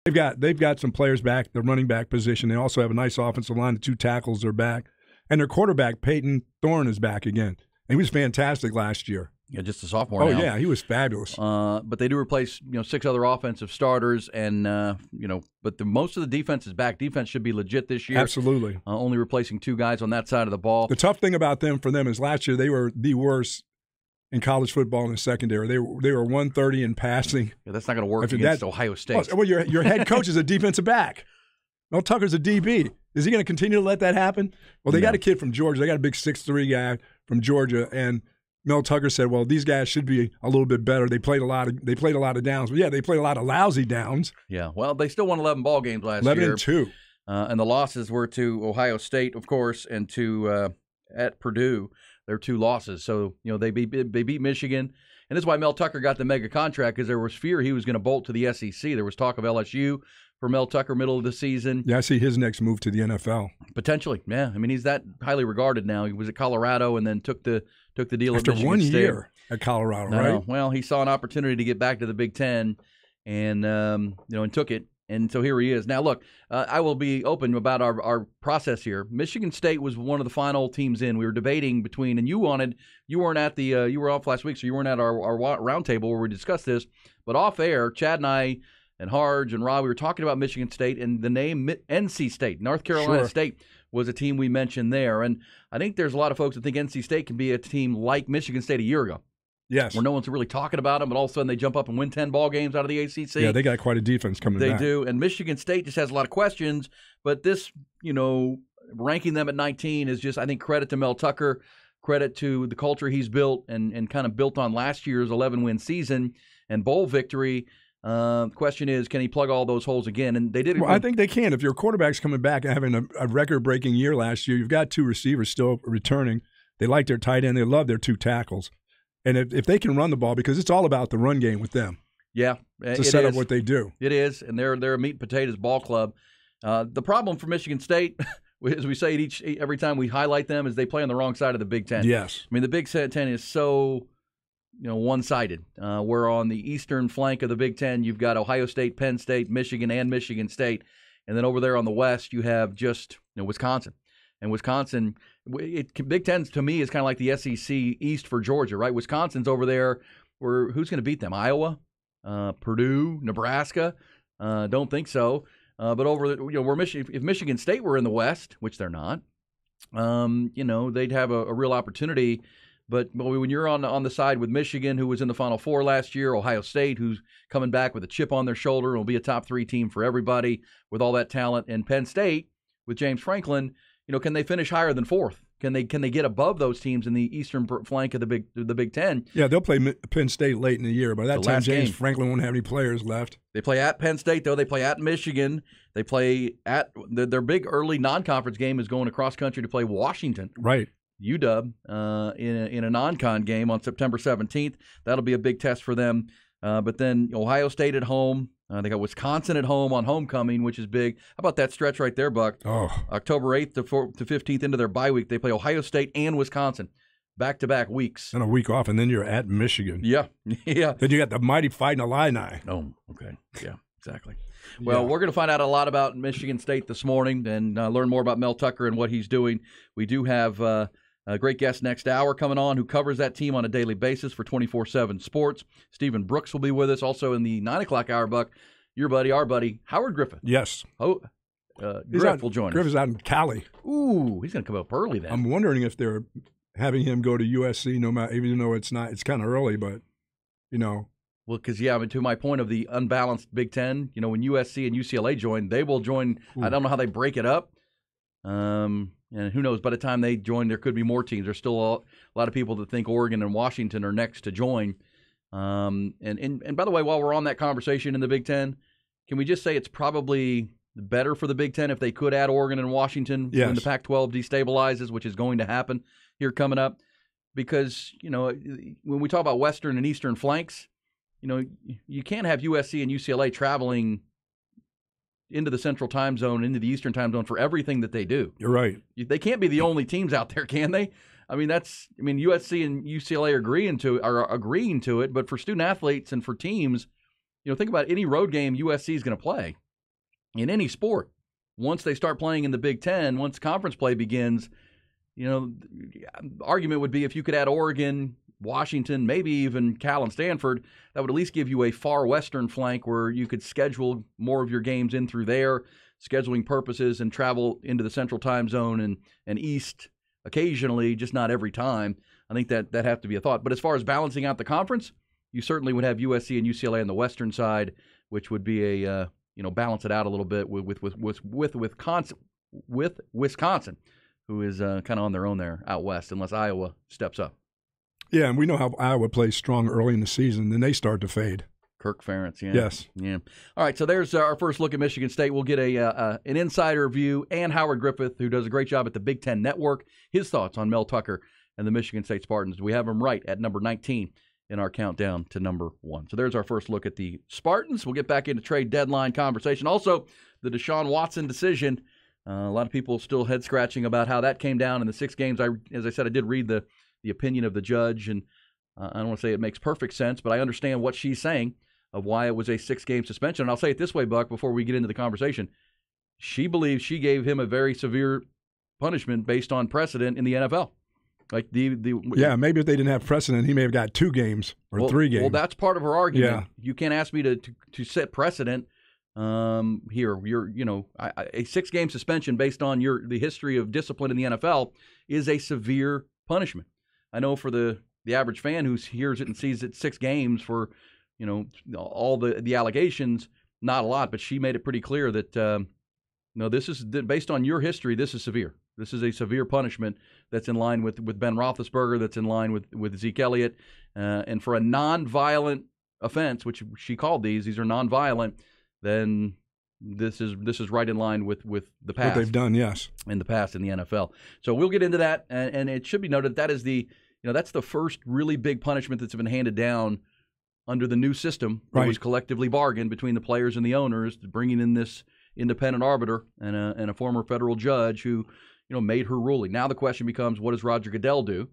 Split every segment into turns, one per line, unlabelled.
They've got some players back. The running back position. They also have a nice offensive line. The two tackles are back, and their quarterback Peyton Thorne is back again. And he was fantastic last year.
Yeah, just a sophomore.
Oh
now.
yeah, he was fabulous.
But they do replace 6 other offensive starters, and but most of the defense is back. Defense should be legit this year.
Absolutely.
Only replacing 2 guys on that side of the ball.
The tough thing about them is last year they were the worst in college football in the secondary. They were 130 in passing.
Yeah, that's not going to work against Ohio State.
Well, your head coach is a defensive back. Mel Tucker's a DB. Is he going to continue to let that happen? Well, they got a kid from Georgia. They got a big 6'3" guy from Georgia, and Mel Tucker said, "Well, these guys should be a little bit better. They played a lot of downs. But yeah, they played a lot of lousy downs.
Yeah, well, they still won 11 ball games last
11
year.
11-2.
And the losses were to Ohio State, of course, and to at Purdue. Their 2 losses. So they beat Michigan, and this is why Mel Tucker got the mega contract, because there was fear he was going to bolt to the SEC. There was talk of LSU for Mel Tucker middle of the season.
Yeah, I see his next move to the NFL.
Potentially, yeah. I mean, he's that highly regarded now. He was at Colorado and then took the deal
after
at Michigan
1
State.
year at Colorado, right?
Well, he saw an opportunity to get back to the Big Ten, and and took it. And so here he is. Now, look, I will be open about our process here. Michigan State was one of the final teams in. We were debating between, and you weren't at the, you were off last week, so you weren't at our roundtable where we discussed this. But off air, Chad and I and Harge and Rob, we were talking about Michigan State, and the name NC State, North Carolina State, was a team we mentioned there. And I think there's a lot of folks that think NC State can be a team like Michigan State a year ago.
Yes.
Where no one's really talking about them, but all of a sudden they jump up and win 10 ball games out of the ACC.
Yeah, they got quite a defense coming back.
They do, and Michigan State just has a lot of questions, but this, ranking them at 19 is just, I think, credit to Mel Tucker, credit to the culture he's built and kind of built on last year's 11-win season and bowl victory. The question is, can he plug all those holes again? And they did.
Well, I think they can. If your quarterback's coming back and having a record-breaking year last year, you've got 2 receivers still returning. They like their tight end. They love their 2 tackles. And if they can run the ball, because it's all about the run game with them.
Yeah.
To set up what they do.
It is, and they're a meat and potatoes ball club. The problem for Michigan State, as we say every time we highlight them, is they play on the wrong side of the Big Ten.
Yes.
I mean, the Big Ten is so one-sided. Where on the eastern flank of the Big Ten, you've got Ohio State, Penn State, Michigan, and Michigan State. And then over there on the west, you have just Wisconsin. And Wisconsin, Big Ten to me is kind of like the SEC East for Georgia, right? Wisconsin's over there. Who's going to beat them? Iowa, Purdue, Nebraska? Don't think so. But over where if Michigan State were in the West, which they're not, they'd have a real opportunity. But when you're on the side with Michigan, who was in the Final Four last year, Ohio State, who's coming back with a chip on their shoulder, will be a top 3 team for everybody with all that talent, and Penn State with James Franklin. Can they finish higher than 4th? Can they get above those teams in the eastern flank of the Big Ten?
Yeah, they'll play Penn State late in the year. By that time, James Franklin won't have any players left.
They play at Penn State, though. They play at Michigan. They play at their big early non-conference game is going across country to play Washington.
Right.
UW in a non-con game on September 17th. That'll be a big test for them. But then Ohio State at home. They got Wisconsin at home on homecoming, which is big. How about that stretch right there, Buck?
Oh.
October 8th to 15th into their bye week. They play Ohio State and Wisconsin back-to-back weeks.
And a week off, and then you're at Michigan.
Yeah, yeah.
Then you got the mighty Fighting Illini.
Oh, okay. Yeah, exactly. Well, we're going to find out a lot about Michigan State this morning and learn more about Mel Tucker and what he's doing. We do have a great guest next hour coming on who covers that team on a daily basis for 24/7 Sports. Stephen Brooks will be with us. Also in the 9 o'clock hour, Buck, our buddy, Howard Griffith.
Yes.
Griff will join us.
Griff is out in Cali.
Ooh, he's going to come up early then.
I'm wondering if they're having him go to USC, even though it's kind of early, but,
Well, because, to my point of the unbalanced Big Ten, when USC and UCLA join, they will join. Ooh. I don't know how they break it up. And who knows, by the time they join, there could be more teams. There's still a lot of people that think Oregon and Washington are next to join. And by the way, while we're on that conversation in the Big Ten, can we just say it's probably better for the Big Ten if they could add Oregon and Washington when the Pac-12 destabilizes, which is going to happen here coming up? Because, when we talk about Western and Eastern flanks, you can't have USC and UCLA traveling into the Central Time Zone, into the Eastern Time Zone for everything that they do.
You're right.
They can't be the only teams out there, can they? USC and UCLA are agreeing to it, but for student athletes and for teams, think about any road game USC is going to play. in any sport, once they start playing in the Big Ten, once conference play begins, argument would be if you could add Oregon, Washington, maybe even Cal and Stanford, that would at least give you a far western flank where you could schedule more of your games in through there, scheduling purposes, and travel into the central time zone and east occasionally, just not every time. I think that have to be a thought. But as far as balancing out the conference, you certainly would have USC and UCLA on the western side, which would be a balance it out a little bit with Wisconsin, who is kind of on their own there out west, unless Iowa steps up.
Yeah, and we know how Iowa plays strong early in the season, then they start to fade.
Kirk Ferentz, yeah.
Yes.
Yeah. All right, so there's our first look at Michigan State. We'll get an insider view, and Howard Griffith, who does a great job at the Big Ten Network, his thoughts on Mel Tucker and the Michigan State Spartans. We have him right at number 19 in our countdown to number 1. So there's our first look at the Spartans. We'll get back into trade deadline conversation. Also, the Deshaun Watson decision. A lot of people still head-scratching about how that came down in the 6 games. As I said, I did read the opinion of the judge, and I don't want to say it makes perfect sense, but I understand what she's saying of why it was a 6-game suspension. And I'll say it this way, Buck, before we get into the conversation. She believes she gave him a very severe punishment based on precedent in the NFL. Like
maybe if they didn't have precedent, he may have got 2 games or 3 games.
Well, that's part of her argument.
Yeah.
You can't ask me to set precedent here. A 6-game suspension based on the history of discipline in the NFL is a severe punishment. I know for the average fan who hears it and sees it 6 games for all the allegations, not a lot, but she made it pretty clear that this is based on your history. This is severe. This is a severe punishment that's in line with Ben Roethlisberger, that's in line with Zeke Elliott, and for a non-violent offense, which she called these are non-violent, then this is right in line with the past.
What they've done, yes,
in the past in the NFL. So we'll get into that, and it should be noted that is that's the first really big punishment that's been handed down under the new system that was collectively bargained between the players and the owners, bringing in this independent arbiter and a former federal judge who made her ruling. Now the question becomes, what does Roger Goodell do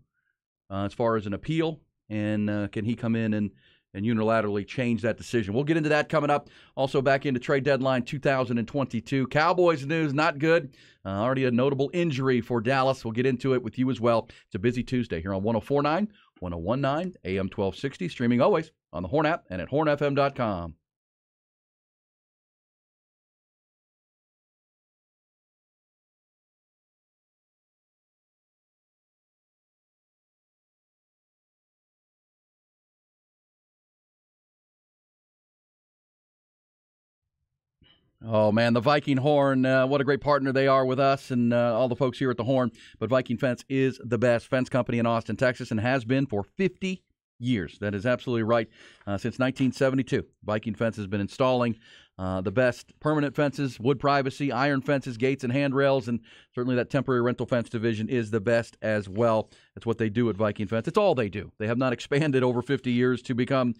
as far as an appeal, and can he come in and unilaterally change that decision? We'll get into that coming up. Also back into trade deadline 2022. Cowboys news, not good. Already a notable injury for Dallas. We'll get into it with you as well. It's a busy Tuesday here on 104.9, 101.9, AM 1260, streaming always on the Horn app and at hornfm.com. Oh, man, the Viking Horn, what a great partner they are with us and all the folks here at the Horn. But Viking Fence is the best fence company in Austin, Texas, and has been for 50 years. That is absolutely right. Since 1972, Viking Fence has been installing the best permanent fences, wood privacy, iron fences, gates, and handrails, and certainly that temporary rental fence division is the best as well. That's what they do at Viking Fence. It's all they do. They have not expanded over 50 years to become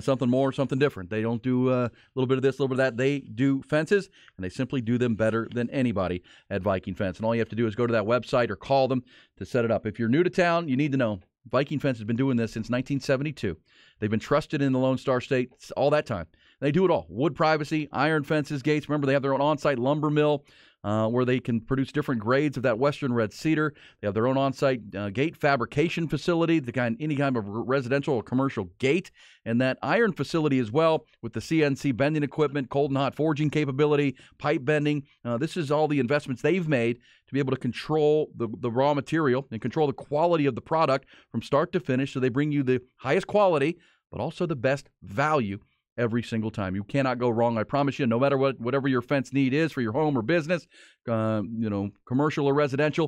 something more, something different. They don't do a little bit of this, a little bit of that. They do fences, and they simply do them better than anybody at Viking Fence. And all you have to do is go to that website or call them to set it up. If you're new to town, you need to know Viking Fence has been doing this since 1972. They've been trusted in the Lone Star State all that time. They do it all. Wood privacy, iron fences, gates. Remember, they have their own on-site lumber mill where they can produce different grades of that western red cedar. They have their own on-site gate fabrication facility, any kind of residential or commercial gate, and that iron facility as well with the CNC bending equipment, cold and hot forging capability, pipe bending. This is all the investments they've made to be able to control the raw material and control the quality of the product from start to finish, so they bring you the highest quality but also the best value every single time. You cannot go wrong, I promise you, no matter whatever your fence need is for your home or business, commercial or residential,